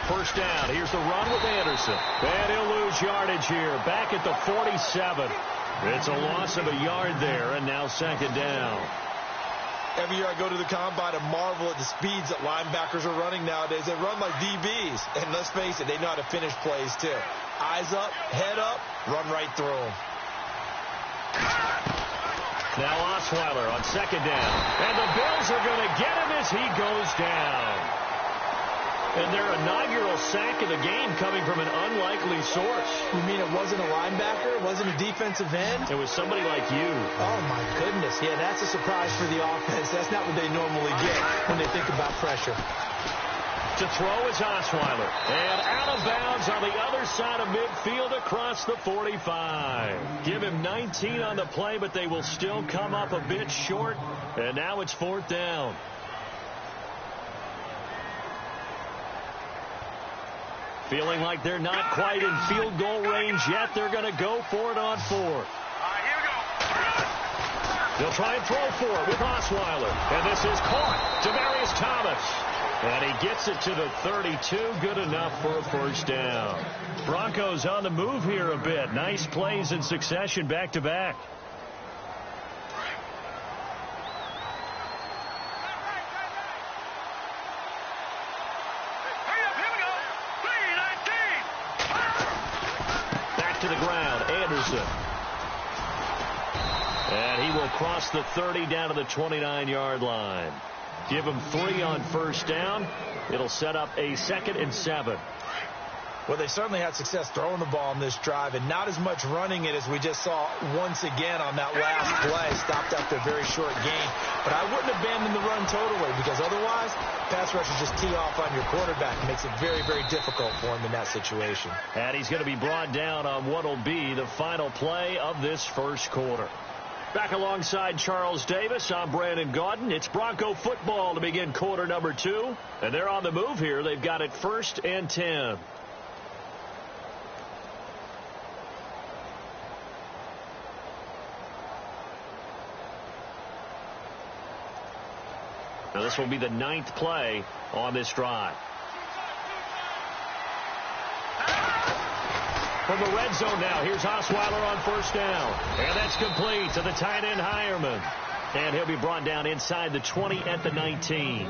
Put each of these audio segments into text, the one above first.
first down. Here's the run with Anderson. And he'll lose yardage here. Back at the 47. It's a loss of a yard there, and now second down. Every year I go to the combine and marvel at the speeds that linebackers are running nowadays. They run like DBs. And let's face it, they know how to finish plays too. Eyes up, head up, run right through them. Now Osweiler on second down. And the Bills are going to get him as he goes down. And their inaugural sack of the game coming from an unlikely source. You mean it wasn't a linebacker? It wasn't a defensive end? It was somebody like you. Oh, my goodness. Yeah, that's a surprise for the offense. That's not what they normally get when they think about pressure. To throw is Osweiler. And out of bounds on the other side of midfield across the 45. Give him 19 on the play, but they will still come up a bit short. And now it's fourth down. Feeling like they're not quite in field goal range yet. They're going to go for it on fourth. They'll try and throw for it with Osweiler. And this is caught. Demaryius Thomas. And he gets it to the 32. Good enough for a first down. Broncos on the move here a bit. Nice plays in succession back-to-back. To the ground, Anderson. And he will cross the 30 down to the 29-yard line. Give him 3 on first down. It'll set up a 2nd and 7. Well, they certainly had success throwing the ball on this drive, and not as much running it as we just saw once again on that last play. Stopped after a very short gain. But I wouldn't abandon the run totally, because otherwise, pass rushers just tee off on your quarterback. It makes it very, very difficult for him in that situation. And he's going to be brought down on what will be the final play of this first quarter. Back alongside Charles Davis, I'm Brandon Gaudin. It's Bronco football to begin quarter number 2. And they're on the move here. They've got it 1st and 10. Now this will be the 9th play on this drive. From the red zone now, here's Osweiler on first down. And that's complete to the tight end Hireman. And he'll be brought down inside the 20 at the 19.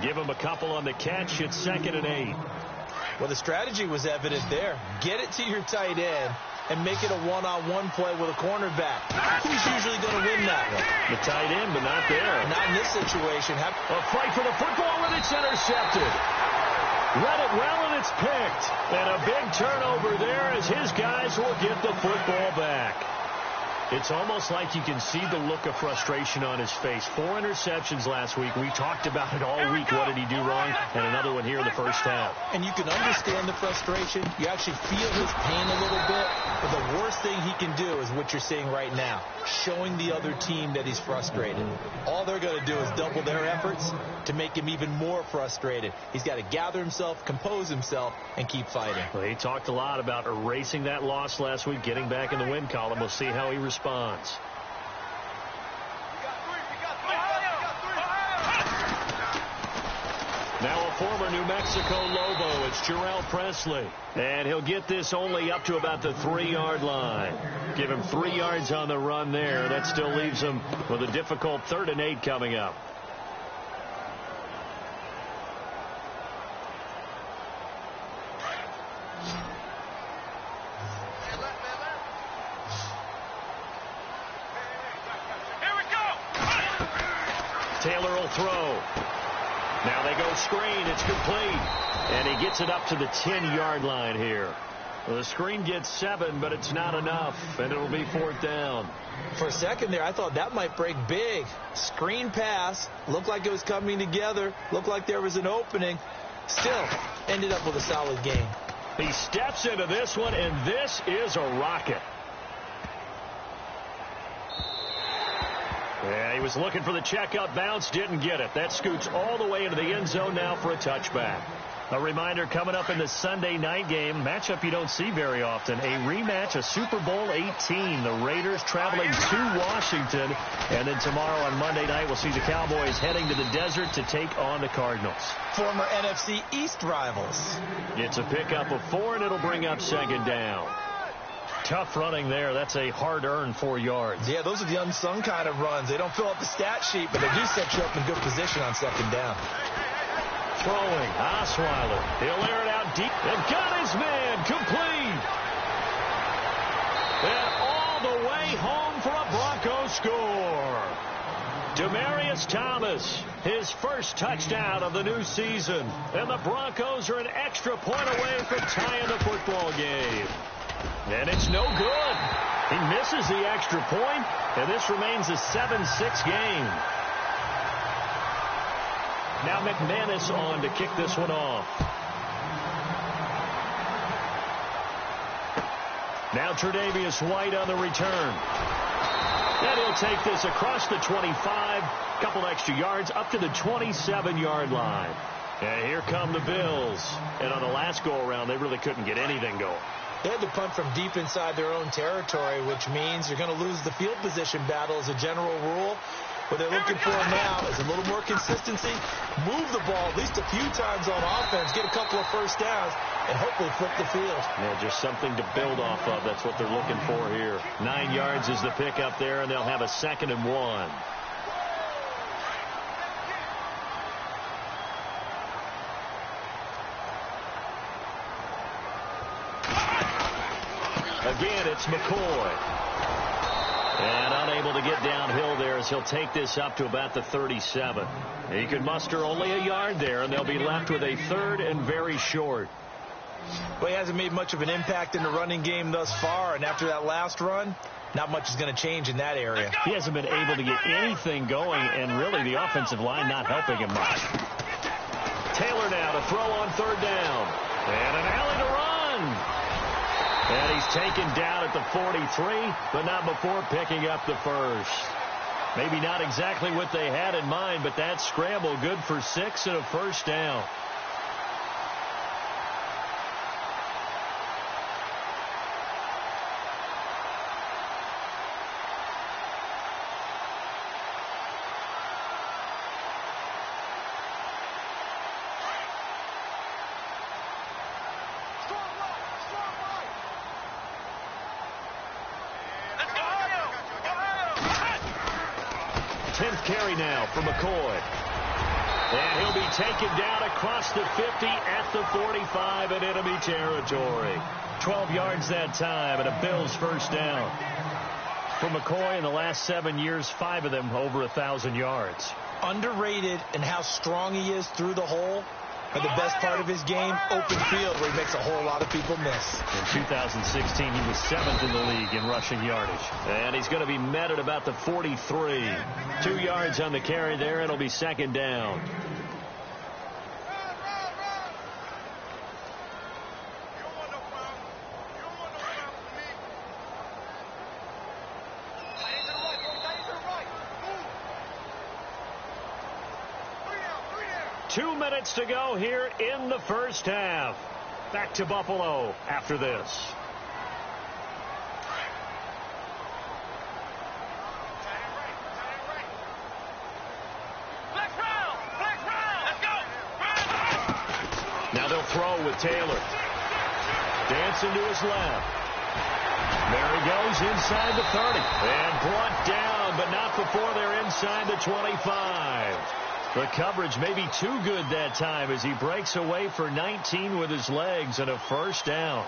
Give him a couple on the catch. It's 2nd and 8. Well, the strategy was evident there. Get it to your tight end and make it a one-on-one play with a cornerback. Who's usually going to win that one? The tight end, but not there. Not in this situation. A fight for the football, and it's intercepted. Read it well, and it's picked. And a big turnover there as his guys will get the football back. It's almost like you can see the look of frustration on his face. 4 interceptions last week. We talked about it all week. What did he do wrong? And another one here in the first half. And you can understand the frustration. You actually feel his pain a little bit. But the worst thing he can do is what you're seeing right now, showing the other team that he's frustrated. All they're going to do is double their efforts to make him even more frustrated. He's got to gather himself, compose himself, and keep fighting. Well, he talked a lot about erasing that loss last week, getting back in the win column. We'll see how he responds. Now a former New Mexico Lobo, it's Jarrell Presley. And he'll get this only up to about the 3-yard line. Give him 3 yards on the run there. That still leaves him with a difficult 3rd and 8 coming up. Taylor will throw. Now they go screen. It's complete. And he gets it up to the 10-yard line here. Well, the screen gets 7, but it's not enough. And it'll be 4th down. For a second there, I thought that might break big. Screen pass. Looked like it was coming together. Looked like there was an opening. Still, ended up with a solid game. He steps into this one, and this is a rocket. Yeah, he was looking for the checkout bounce, didn't get it. That scoots all the way into the end zone now for a touchback. A reminder coming up in the Sunday night game, matchup you don't see very often, a rematch of Super Bowl 18. The Raiders traveling to Washington, and then tomorrow on Monday night we'll see the Cowboys heading to the desert to take on the Cardinals. Former NFC East rivals. It's a pickup of 4, and it'll bring up second down. Tough running there. That's a hard-earned 4 yards. Yeah, those are the unsung kind of runs. They don't fill up the stat sheet, but they do set you up in good position on second down. Throwing, Osweiler. He'll air it out deep. And got his man complete. And all the way home for a Broncos score. Demaryius Thomas, his first touchdown of the new season. And the Broncos are an extra point away from tying the football game. And it's no good. He misses the extra point, and this remains a 7-6 game. Now McManus on to kick this one off. Now Tre'Davious White on the return. And he'll take this across the 25, couple extra yards up to the 27-yard line. And here come the Bills. And on the last go-around, they really couldn't get anything going. They had to punt from deep inside their own territory, which means you're going to lose the field position battle as a general rule. What they're looking for now is a little more consistency, move the ball at least a few times on offense, get a couple of first downs, and hopefully flip the field. Yeah, just something to build off of. That's what they're looking for here. 9 yards is the pickup there, and they'll have a 2nd and 1. Again, it's McCoy. And unable to get downhill there as he'll take this up to about the 37. He could muster only a yard there, and they'll be left with a 3rd and very short. Well, he hasn't made much of an impact in the running game thus far, and after that last run, not much is going to change in that area. He hasn't been able to get anything going, and really the offensive line not helping him much. Taylor now to throw on 3rd down. And an alley to run. And he's taken down at the 43, but not before picking up the first. Maybe not exactly what they had in mind, but that scramble good for 6 and a first down. Carry now for McCoy. And he'll be taken down across the 50 at the 45 in enemy territory. 12 yards that time and a Bills first down. For McCoy in the last 7 years, 5 of them over 1,000 yards. Underrated in how strong he is through the hole. And the best part of his game, open field, where he makes a whole lot of people miss. In 2016, he was 7th in the league in rushing yardage. And he's going to be met at about the 43. 2 yards on the carry there. It'll be 2nd down. Two minutes to go here in the first half. Back to Buffalo after this. Now they'll throw with Taylor. Dancing to his left. There he goes inside the 30. And brought down, but not before they're inside the 25. The coverage may be too good that time as he breaks away for 19 with his legs and a first down.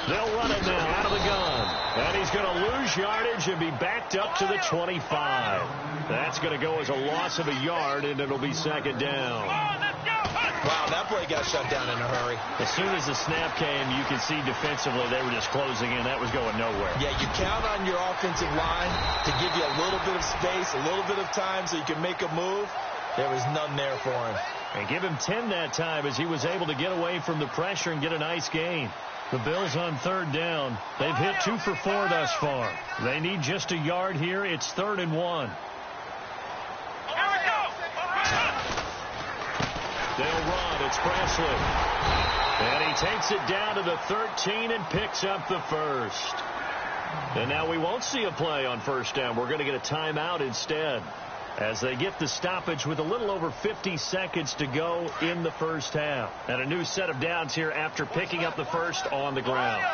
They'll run it now out of the gun. And he's going to lose yardage and be backed up to the 25. That's going to go as a loss of a yard, and it'll be 2nd down. Wow, that play got shut down in a hurry. As soon as the snap came, you could see defensively they were just closing in. That was going nowhere. Yeah, you count on your offensive line to give you a little bit of space, a little bit of time so you can make a move. There was none there for him. And give him 10 that time as he was able to get away from the pressure and get a nice gain. The Bills on third down. They've hit 2 for 4 thus far. They need just a yard here. It's 3rd and 1. They'll run. It's Presley. And he takes it down to the 13 and picks up the first. And now we won't see a play on first down. We're going to get a timeout instead, as they get the stoppage with a little over 50 seconds to go in the first half. And a new set of downs here after picking up the first on the ground.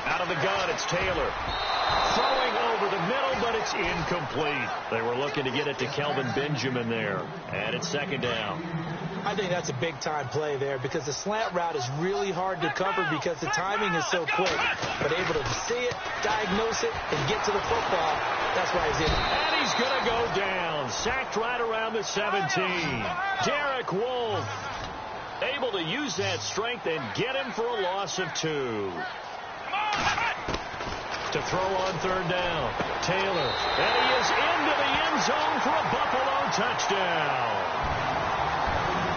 Out of the gun, it's Taylor. Throwing over the middle, but it's incomplete. They were looking to get it to Kelvin Benjamin there. And it's 2nd down. I think that's a big-time play there because the slant route is really hard to cover because the timing is so quick. But able to see it, diagnose it, and get to the football, that's why he's in. And he's going to go down. Sacked right around the 17. Derek Wolfe able to use that strength and get him for a loss of 2. To throw on third down, Taylor. And he is into the end zone for a Buffalo touchdown.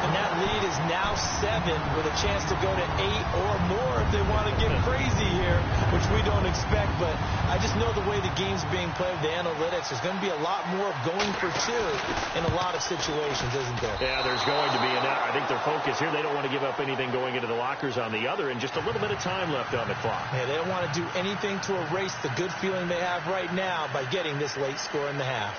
And that lead is now 7 with a chance to go to 8 or more if they want to get crazy here, which we don't expect. But I just know the way the game's being played, the analytics, there's going to be a lot more of going for 2 in a lot of situations, isn't there? Yeah, there's going to be. And I think their focus here, they don't want to give up anything going into the lockers on the other, and just a little bit of time left on the clock. Yeah, they don't want to do anything to erase the good feeling they have right now by getting this late score in the half.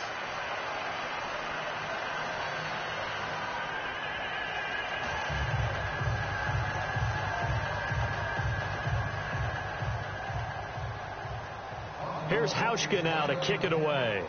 Here's Hauschka now to kick it away.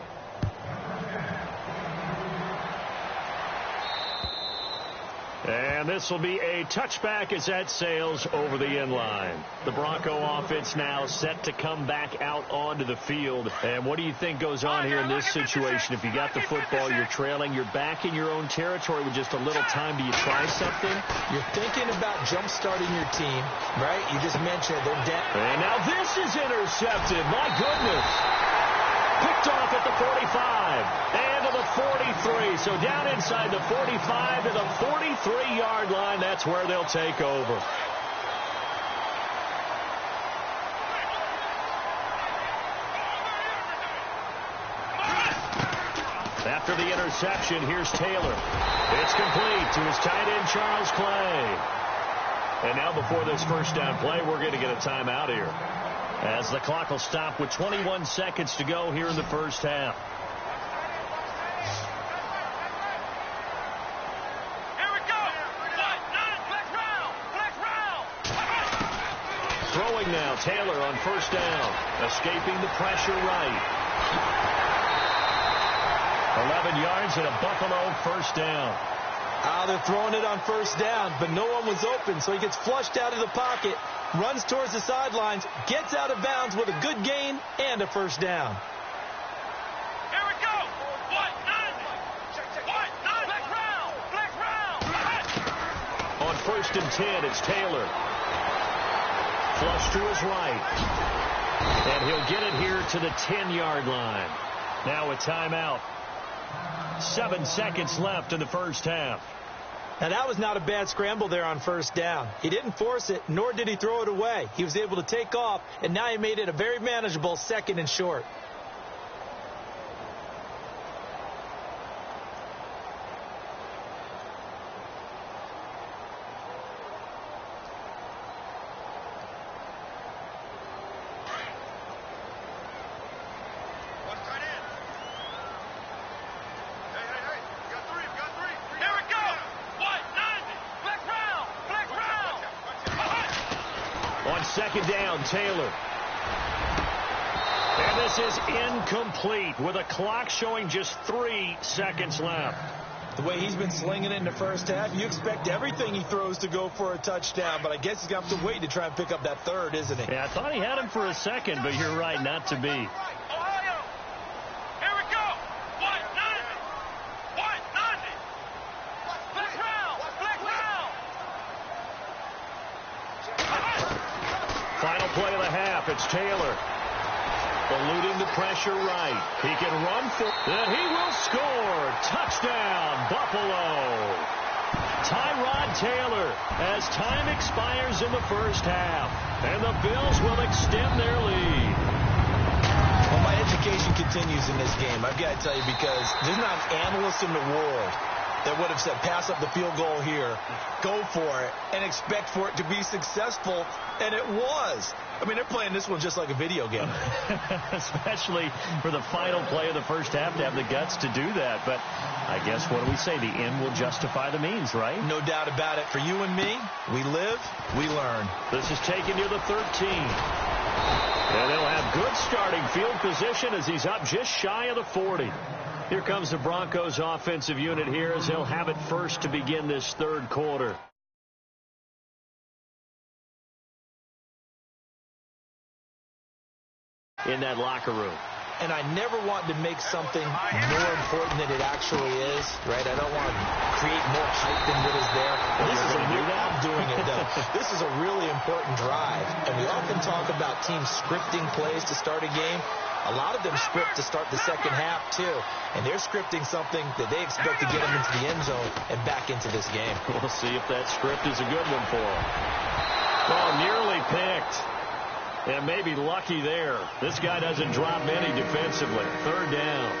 And this will be a touchback as that sails over the end line. The Bronco offense now set to come back out onto the field. And what do you think goes on here in this situation? If you got the football, you're trailing, you're back in your own territory with just a little time. Do you try something? You're thinking about jump-starting your team, right? You just mentioned they're down. And now this is intercepted. My goodness. Picked off at the 45 and to the 43. So down inside the 45 to the 43-yard line. That's where they'll take over. After the interception, here's Taylor. It's complete to his tight end, Charles Clay. And now before this first down play, we're going to get a timeout here, as the clock will stop with 21 seconds to go here in the first half. Here we go. Flex round. Throwing now, Taylor on first down. Escaping the pressure right. 11 yards and a Buffalo first down. They're throwing it on first down, but no one was open, so he gets flushed out of the pocket, runs towards the sidelines, gets out of bounds with a good gain and a first down. Here we go. Flex round. On 1st and 10, it's Taylor. Flush to his right. And he'll get it here to the 10-yard line. Now a timeout. 7 seconds left in the first half. Now, that was not a bad scramble there on first down. He didn't force it, nor did he throw it away. He was able to take off, and now he made it a very manageable 2nd and short. Second down, Taylor. And this is incomplete with a clock showing just 3 seconds left. The way he's been slinging it in the first half, you expect everything he throws to go for a touchdown, but I guess he's going to have to wait to try and pick up that third, isn't he? Yeah, I thought he had him for a second, but you're right, not to be. Ohio. Here we go. play of the half. It's Taylor. Eluding the pressure right. He can run for it. And he will score. Touchdown, Buffalo. Tyrod Taylor as time expires in the first half. And the Bills will extend their lead. Well, my education continues in this game, I've got to tell you, because there's not an analyst in the world that would have said pass up the field goal here, go for it, and expect for it to be successful, and it was. I mean, they're playing this one just like a video game. Especially for the final play of the first half to have the guts to do that. But I guess, what do we say? The end will justify the means, right? No doubt about it. For you and me, we live, we learn. This is taken near the 13. And they'll have good starting field position as he's up just shy of the 40. Here comes the Broncos offensive unit here as they'll have it first to begin this third quarter. In that locker room. And I never want to make something more important than it actually is, right? I don't want to create more hype than what is there. This is I'm doing it, though. This is a really important drive. And we often talk about teams scripting plays to start a game. A lot of them script to start the second half, too. And they're scripting something that they expect to get them into the end zone and back into this game. We'll see if that script is a good one for them. Oh, nearly picked. And maybe lucky there. This guy doesn't drop many defensively. Third down.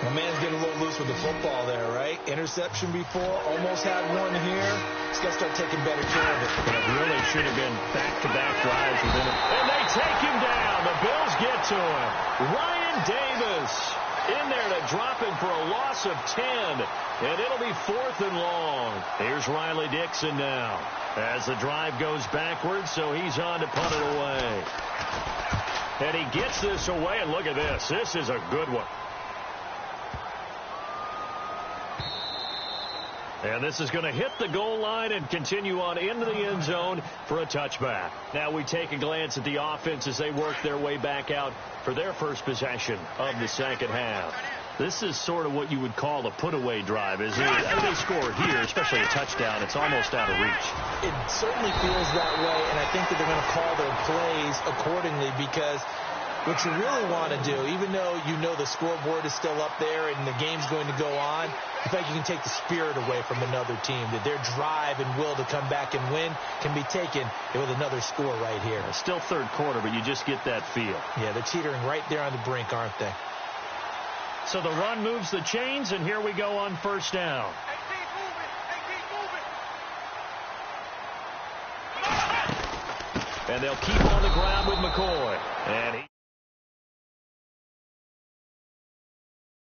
My man's getting a little loose with the football there, right? Interception before, almost had one here. He's got to start taking better care of it. But it really should have been back-to-back drives within it. And they take him down. The Bills get to him. Ryan Davis in there to drop him for a loss of 10. And it'll be 4th and long. Here's Riley Dixon now as the drive goes backwards, so he's on to punt it away. And he gets this away, and look at this. This is a good one. And this is going to hit the goal line and continue on into the end zone for a touchback. Now we take a glance at the offense as they work their way back out for their first possession of the second half. This is sort of what you would call a put-away drive, isn't it? I mean, they score here, especially a touchdown. It's almost out of reach. It certainly feels that way, and I think that they're going to call their plays accordingly, because what you really want to do, even though you know the scoreboard is still up there and the game's going to go on, I think you can take the spirit away from another team, that their drive and will to come back and win can be taken with another score right here. It's still third quarter, but you just get that feel. Yeah, they're teetering right there on the brink, aren't they? So the run moves the chains, and here we go on first down. And they'll keep on the ground with McCoy. And he